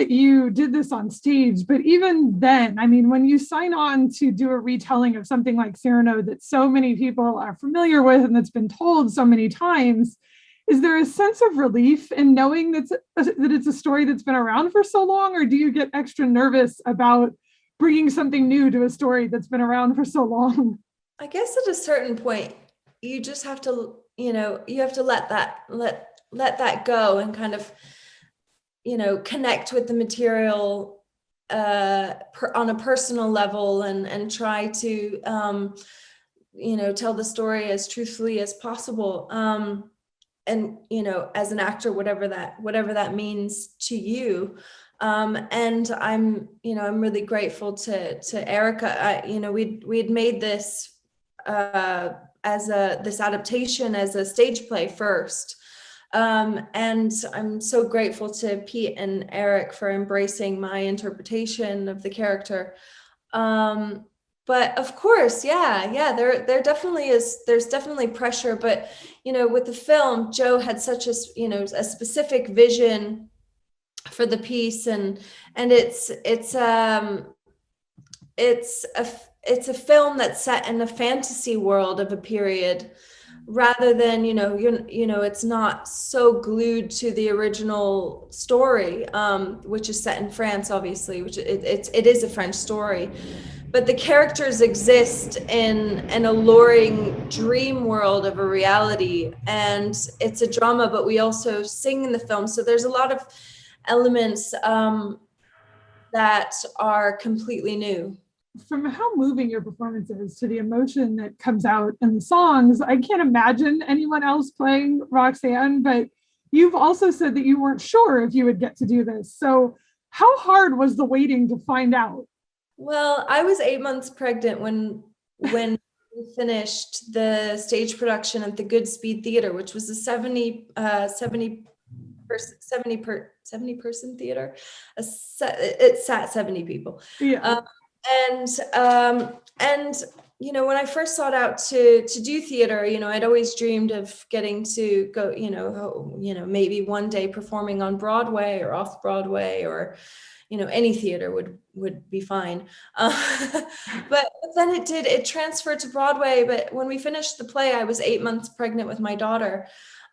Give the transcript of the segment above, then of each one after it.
that you did this on stage, but even then, I mean, when you sign on to do a retelling of something like Cyrano that so many people are familiar with and that's been told so many times, is there a sense of relief in knowing that it's a story that's been around for so long, or do you get extra nervous about bringing something new to a story that's been around for so long? I guess at a certain point, you just have to, you have to let that go and kind of, connect with the material on a personal level and try to, tell the story as truthfully as possible. And, as an actor, whatever that means to you. And I'm really grateful to Erica. We had made this this adaptation as a stage play first. And I'm so grateful to Pete and Eric for embracing my interpretation of the character. But of course, there definitely is. There's definitely pressure, but with the film, Joe had such a specific vision for the piece, and it's a film that's set in a fantasy world of a period, rather than it's not so glued to the original story, which is set in France, obviously, which it is a French story. But the characters exist in an alluring dream world of a reality, and it's a drama, but we also sing in the film. So there's a lot of elements that are completely new. From how moving your performance is to the emotion that comes out in the songs, I can't imagine anyone else playing Roxanne, but you've also said that you weren't sure if you would get to do this. So how hard was the waiting to find out? Well, I was 8 months pregnant when we finished the stage production at the Goodspeed Theater, which was a 70 person theater. It sat 70 people. Yeah. And when I first sought out to do theater, I'd always dreamed of getting to go, maybe one day performing on Broadway or off Broadway, or any theater would be fine. But then it transferred to Broadway. But when we finished the play, I was 8 months pregnant with my daughter,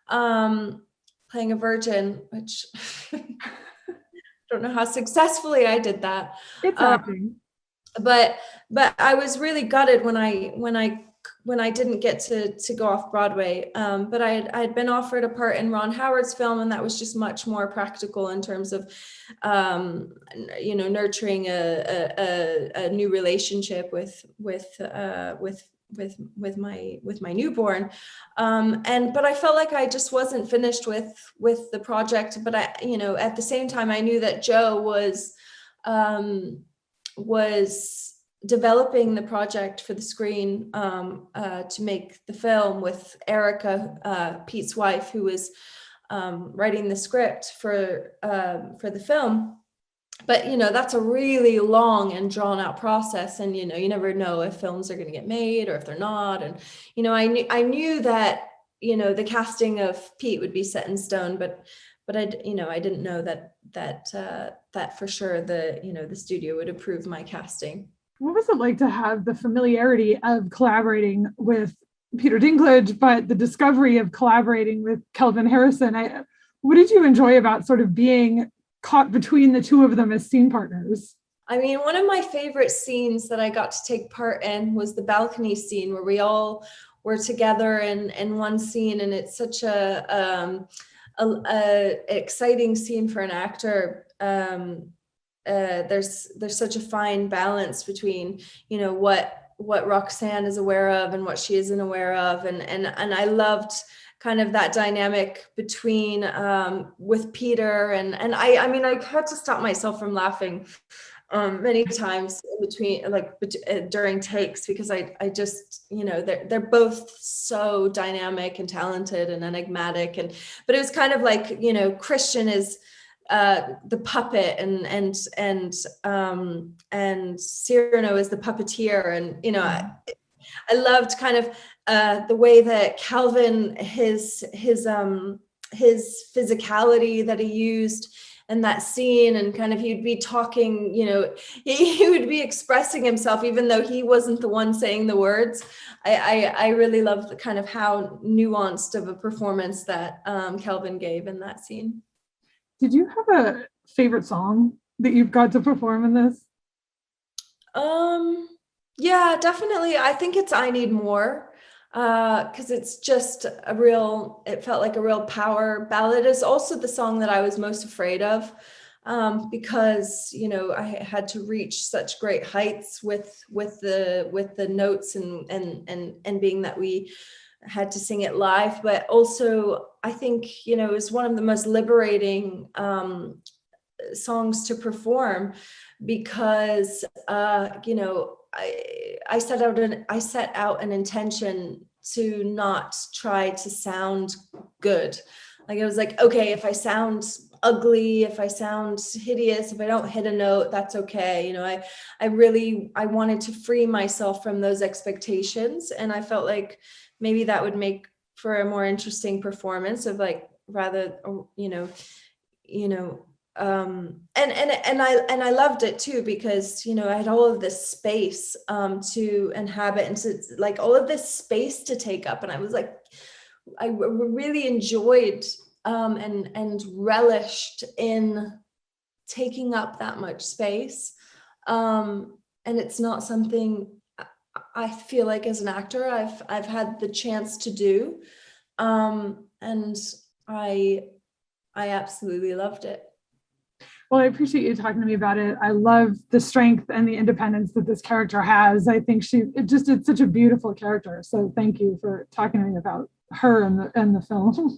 playing a virgin, which I don't know how successfully I did that. It's acting. But I was really gutted when I didn't get to go off Broadway. But I'd been offered a part in Ron Howard's film, and that was just much more practical in terms of, nurturing a new relationship with my newborn. But I felt like I just wasn't finished with the project. But at the same time, I knew that Joe was developing the project for the screen to make the film with Erica, Pete's wife, who was writing the script for the film. But that's a really long and drawn out process, and you never know if films are going to get made or if they're not. And I knew that the casting of Pete would be set in stone, but I didn't know that for sure the studio would approve my casting. What was it like to have the familiarity of collaborating with Peter Dinklage, but the discovery of collaborating with Kelvin Harrison? What did you enjoy about sort of being caught between the two of them as scene partners? I mean, one of my favorite scenes that I got to take part in was the balcony scene, where we all were together in one scene, and it's such a exciting scene for an actor. There's such a fine balance between what Roxanne is aware of and what she isn't aware of, and I loved kind of that dynamic between with Peter, and I mean, I had to stop myself from laughing many times during takes, because I just they're both so dynamic and talented and enigmatic, but it was kind of like Christian is the puppet, and Cyrano is the puppeteer, and I loved kind of the way that Kelvin, his physicality that he used, and that scene, and kind of he'd be talking, he would be expressing himself even though he wasn't the one saying the words. I really love the kind of how nuanced of a performance that Kelvin gave in that scene. Did you have a favorite song that you've got to perform in this? Yeah, definitely. I think it's I Need More, because it's just it felt like a real power ballad. It's also the song that I was most afraid of, because I had to reach such great heights with the notes, and being that we had to sing it live. But also I think it was one of the most liberating songs to perform, because I set out an intention to not try to sound good. Like, I was like, okay, if I sound ugly, if I sound hideous, if I don't hit a note, that's okay. I wanted to free myself from those expectations, and I felt like maybe that would make for a more interesting performance of, like, rather, and I loved it too, because I had all of this space to inhabit, and to, like, all of this space to take up, and I was like, I really enjoyed and relished in taking up that much space, and it's not something I feel like as an actor I've had the chance to do, and I absolutely loved it. Well, I appreciate you talking to me about it. I love the strength and the independence that this character has. I think it's such a beautiful character. So thank you for talking to me about her and the film.